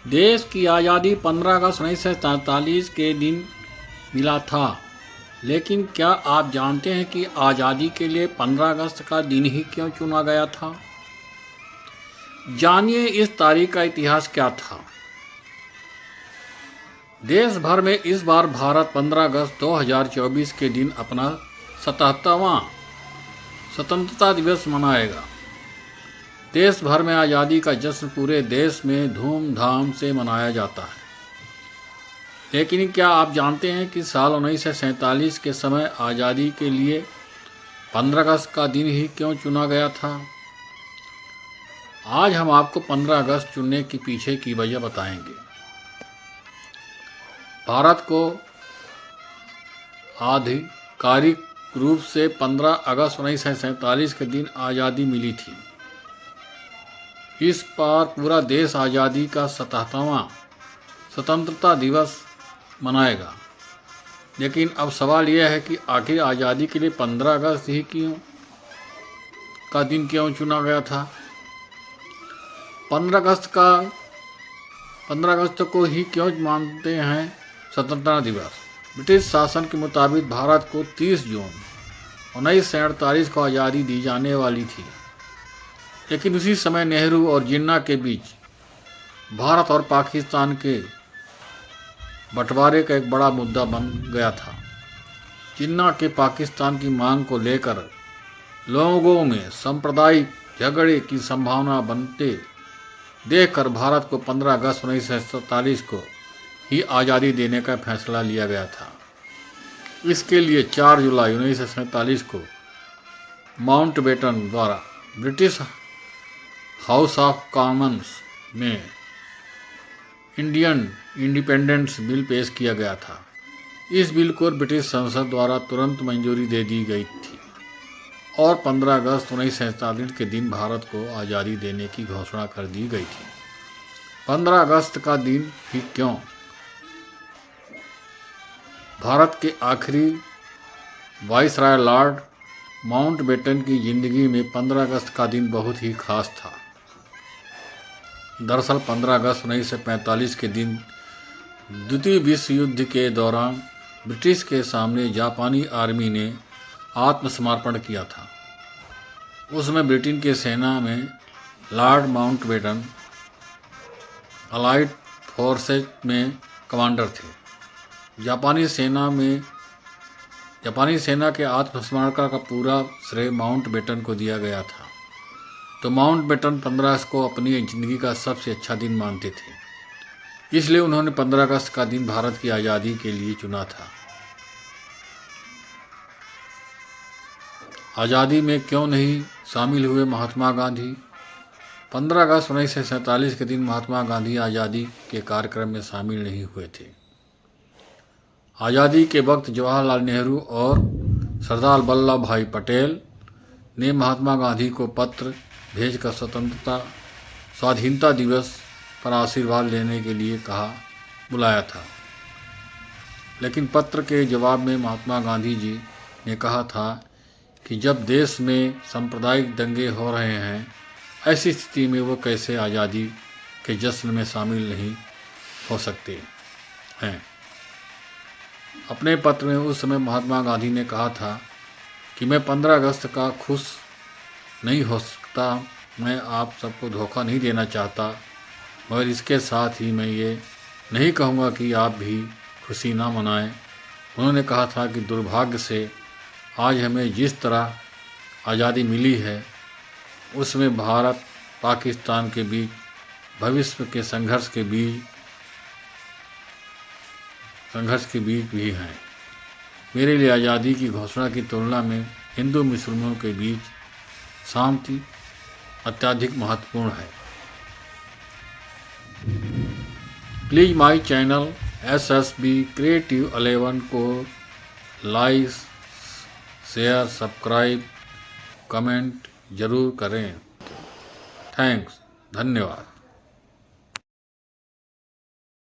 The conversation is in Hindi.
देश की आज़ादी 15 अगस्त 1947 के दिन मिला था, लेकिन क्या आप जानते हैं कि आज़ादी के लिए 15 अगस्त का दिन ही क्यों चुना गया था? जानिए इस तारीख का इतिहास क्या था। देश भर में इस बार भारत 15 अगस्त 2024 के दिन अपना 77वां स्वतंत्रता दिवस मनाएगा। देश भर में आज़ादी का जश्न पूरे देश में धूमधाम से मनाया जाता है। लेकिन क्या आप जानते हैं कि साल 1947 के समय आज़ादी के लिए 15 अगस्त का दिन ही क्यों चुना गया था? आज हम आपको 15 अगस्त चुनने के पीछे की वजह बताएंगे। भारत को आधिकारिक रूप से 15 अगस्त 1947 के दिन आज़ादी मिली थी। इस बार पूरा देश आज़ादी का 77वां स्वतंत्रता दिवस मनाएगा। लेकिन अब सवाल यह है कि आखिर आज़ादी के लिए 15 अगस्त ही का दिन क्यों चुना गया था? 15 अगस्त को ही क्यों मानते हैं स्वतंत्रता दिवस? ब्रिटिश शासन के मुताबिक भारत को 30 जून 1947 को आज़ादी दी जाने वाली थी, लेकिन उसी समय नेहरू और जिन्ना के बीच भारत और पाकिस्तान के बंटवारे का एक बड़ा मुद्दा बन गया था। जिन्ना के पाकिस्तान की मांग को लेकर लोगों में सांप्रदायिक झगड़े की संभावना बनते देखकर भारत को 15 अगस्त 1947 को ही आज़ादी देने का फैसला लिया गया था। इसके लिए 4 जुलाई 1947 को माउंटबेटन द्वारा ब्रिटिश हाउस ऑफ कॉमन्स में इंडियन इंडिपेंडेंस बिल पेश किया गया था। इस बिल को ब्रिटिश संसद द्वारा तुरंत मंजूरी दे दी गई थी और 15 अगस्त 1947 के दिन भारत को आज़ादी देने की घोषणा कर दी गई थी। 15 अगस्त का दिन ही क्यों? भारत के आखिरी वाइसराय लॉर्ड माउंटबेटन की जिंदगी में 15 अगस्त का दिन बहुत ही खास था। दरअसल 15 अगस्त 1945 के दिन द्वितीय विश्व युद्ध के दौरान ब्रिटिश के सामने जापानी आर्मी ने आत्मसमर्पण किया था। उसमें ब्रिटेन के सेना में लॉर्ड माउंटबेटन अलाइड फोर्सेज में कमांडर थे। जापानी सेना के आत्मसमर्पण का पूरा श्रेय माउंटबेटन को दिया गया था। तो माउंटबेटन 15 अगस्त को अपनी ज़िंदगी का सबसे अच्छा दिन मानते थे, इसलिए उन्होंने 15 अगस्त का दिन भारत की आज़ादी के लिए चुना था। आज़ादी में क्यों नहीं शामिल हुए महात्मा गांधी? 15 अगस्त 1947 के दिन महात्मा गांधी आज़ादी के कार्यक्रम में शामिल नहीं हुए थे। आज़ादी के वक्त जवाहरलाल नेहरू और सरदार वल्लभ भाई पटेल ने महात्मा गांधी को पत्र भेजकर स्वाधीनता दिवस पर आशीर्वाद लेने के लिए बुलाया था। लेकिन पत्र के जवाब में महात्मा गांधी जी ने कहा था कि जब देश में सांप्रदायिक दंगे हो रहे हैं, ऐसी स्थिति में वो कैसे आज़ादी के जश्न में शामिल नहीं हो सकते हैं। अपने पत्र में उस समय महात्मा गांधी ने कहा था कि मैं 15 अगस्त का खुश नहीं हो सकता, मैं आप सबको धोखा नहीं देना चाहता, मगर इसके साथ ही मैं ये नहीं कहूँगा कि आप भी खुशी ना मनाएं। उन्होंने कहा था कि दुर्भाग्य से आज हमें जिस तरह आज़ादी मिली है, उसमें भारत पाकिस्तान के बीच भविष्य के संघर्ष के बीच भी हैं। मेरे लिए आज़ादी की घोषणा की तुलना में हिंदू मुस्लिमों के बीच शांति अत्यधिक महत्वपूर्ण है। Please my channel SSB Creative 11 को लाइक, शेयर, सब्सक्राइब, कमेंट ज़रूर करें। थैंक्स, धन्यवाद।